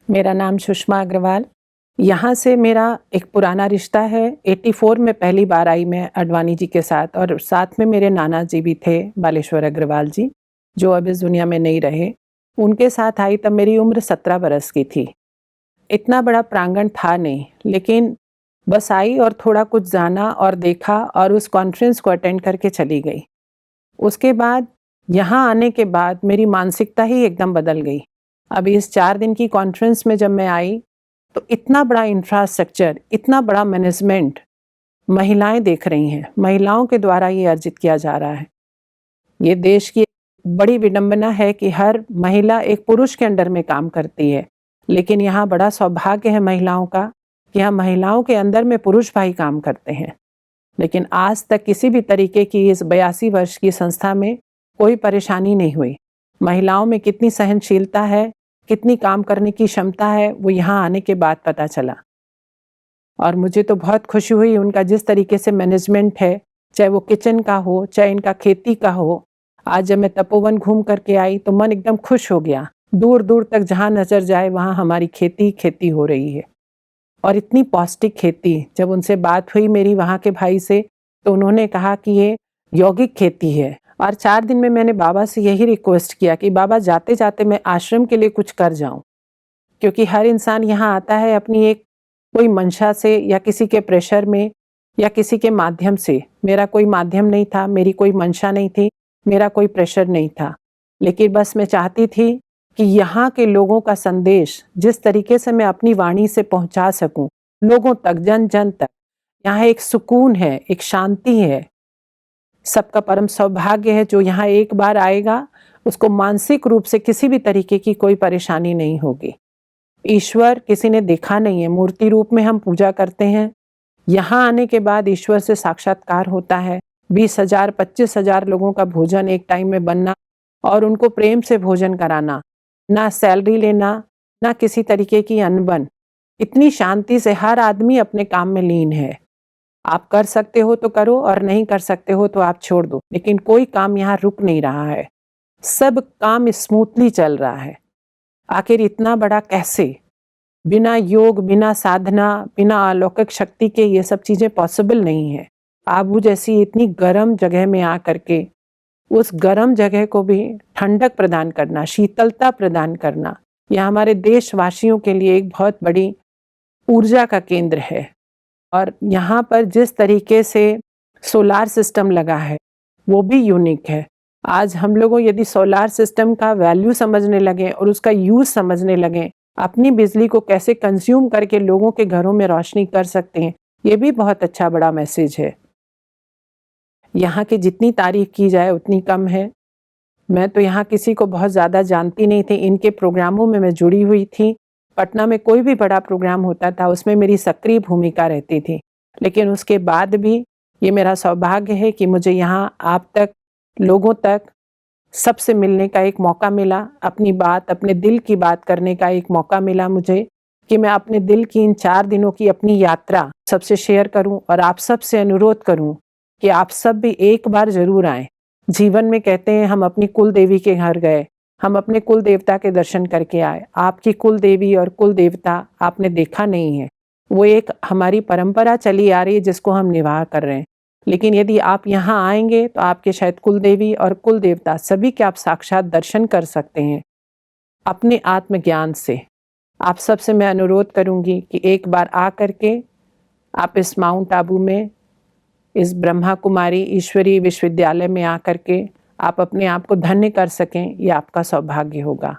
मेरा नाम सुषमा अग्रवाल। यहाँ से मेरा एक पुराना रिश्ता है। 84 में पहली बार आई मैं अडवाणी जी के साथ, और साथ में मेरे नाना जी भी थे, बालेश्वर अग्रवाल जी, जो अब इस दुनिया में नहीं रहे। उनके साथ आई तब मेरी उम्र 17 बरस की थी। इतना बड़ा प्रांगण था नहीं, लेकिन बस आई और थोड़ा कुछ जाना और देखा और उस कॉन्फ्रेंस को अटेंड करके चली गई। उसके बाद यहाँ आने के बाद मेरी मानसिकता ही एकदम बदल गई। अभी इस 4 दिन की कॉन्फ्रेंस में जब मैं आई, तो इतना बड़ा इंफ्रास्ट्रक्चर, इतना बड़ा मैनेजमेंट महिलाएं देख रही हैं। महिलाओं के द्वारा ये अर्जित किया जा रहा है। ये देश की बड़ी विडंबना है कि हर महिला एक पुरुष के अंडर में काम करती है, लेकिन यहाँ बड़ा सौभाग्य है महिलाओं का कि यहाँ महिलाओं के अंदर में पुरुष भाई काम करते हैं। लेकिन आज तक किसी भी तरीके की इस 82 वर्ष की संस्था में कोई परेशानी नहीं हुई। महिलाओं में कितनी सहनशीलता है, कितनी काम करने की क्षमता है, वो यहाँ आने के बाद पता चला। और मुझे तो बहुत खुशी हुई उनका जिस तरीके से मैनेजमेंट है, चाहे वो किचन का हो, चाहे इनका खेती का हो। आज जब मैं तपोवन घूम करके आई तो मन एकदम खुश हो गया। दूर दूर तक जहाँ नजर जाए वहाँ हमारी खेती खेती हो रही है, और इतनी पौष्टिक खेती। जब उनसे बात हुई मेरी वहाँ के भाई से, तो उन्होंने कहा कि ये यौगिक खेती है। और 4 दिन में मैंने बाबा से यही रिक्वेस्ट किया कि बाबा जाते जाते मैं आश्रम के लिए कुछ कर जाऊं, क्योंकि हर इंसान यहाँ आता है अपनी एक कोई मंशा से, या किसी के प्रेशर में, या किसी के माध्यम से। मेरा कोई माध्यम नहीं था, मेरी कोई मंशा नहीं थी, मेरा कोई प्रेशर नहीं था, लेकिन बस मैं चाहती थी कि यहाँ के लोगों का संदेश जिस तरीके से मैं अपनी वाणी से पहुंचा सकूं लोगों तक, जन जन तक। यहाँ एक सुकून है, एक शांति है। सबका परम सौभाग्य है जो यहाँ एक बार आएगा, उसको मानसिक रूप से किसी भी तरीके की कोई परेशानी नहीं होगी। ईश्वर किसी ने देखा नहीं है, मूर्ति रूप में हम पूजा करते हैं। यहाँ आने के बाद ईश्वर से साक्षात्कार होता है। 20,000 25,000 लोगों का भोजन एक टाइम में बनना, और उनको प्रेम से भोजन कराना, ना सैलरी लेना, ना किसी तरीके की अनबन। इतनी शांति से हर आदमी अपने काम में लीन है। आप कर सकते हो तो करो, और नहीं कर सकते हो तो आप छोड़ दो, लेकिन कोई काम यहाँ रुक नहीं रहा है। सब काम स्मूथली चल रहा है। आखिर इतना बड़ा कैसे? बिना योग, बिना साधना, बिना अलौकिक शक्ति के ये सब चीजें पॉसिबल नहीं है। आबू जैसी इतनी गर्म जगह में आ करके उस गर्म जगह को भी ठंडक प्रदान करना, शीतलता प्रदान करना, यह हमारे देशवासियों के लिए एक बहुत बड़ी ऊर्जा का केंद्र है। और यहाँ पर जिस तरीके से सोलार सिस्टम लगा है वो भी यूनिक है। आज हम लोगों यदि सोलार सिस्टम का वैल्यू समझने लगे और उसका यूज समझने लगे, अपनी बिजली को कैसे कंज्यूम करके लोगों के घरों में रोशनी कर सकते हैं, ये भी बहुत अच्छा बड़ा मैसेज है। यहाँ की जितनी तारीफ की जाए उतनी कम है। मैं तो यहाँ किसी को बहुत ज़्यादा जानती नहीं थी। इनके प्रोग्रामों में मैं जुड़ी हुई थी। पटना में कोई भी बड़ा प्रोग्राम होता था उसमें मेरी सक्रिय भूमिका रहती थी, लेकिन उसके बाद भी ये मेरा सौभाग्य है कि मुझे यहाँ आप तक, लोगों तक, सबसे मिलने का एक मौका मिला। अपनी बात, अपने दिल की बात करने का एक मौका मिला मुझे, कि मैं अपने दिल की इन 4 दिनों की अपनी यात्रा सबसे शेयर करूं, और आप सबसे अनुरोध करूं कि आप सब भी एक बार जरूर आएं। जीवन में कहते हैं हम अपनी कुल देवी के घर गए, हम अपने कुल देवता के दर्शन करके आए। आपकी कुल देवी और कुल देवता आपने देखा नहीं है, वो एक हमारी परंपरा चली आ रही है जिसको हम निवाह कर रहे हैं। लेकिन यदि आप यहाँ आएंगे तो आपके शायद कुल देवी और कुल देवता सभी के आप साक्षात दर्शन कर सकते हैं अपने आत्मज्ञान से। आप सबसे मैं अनुरोध करूंगी कि एक बार आ करके आप इस माउंट आबू में, इस ब्रह्मा कुमारी ईश्वरीय विश्वविद्यालय में आकर के आप अपने आप को धन्य कर सकें, ये आपका सौभाग्य होगा।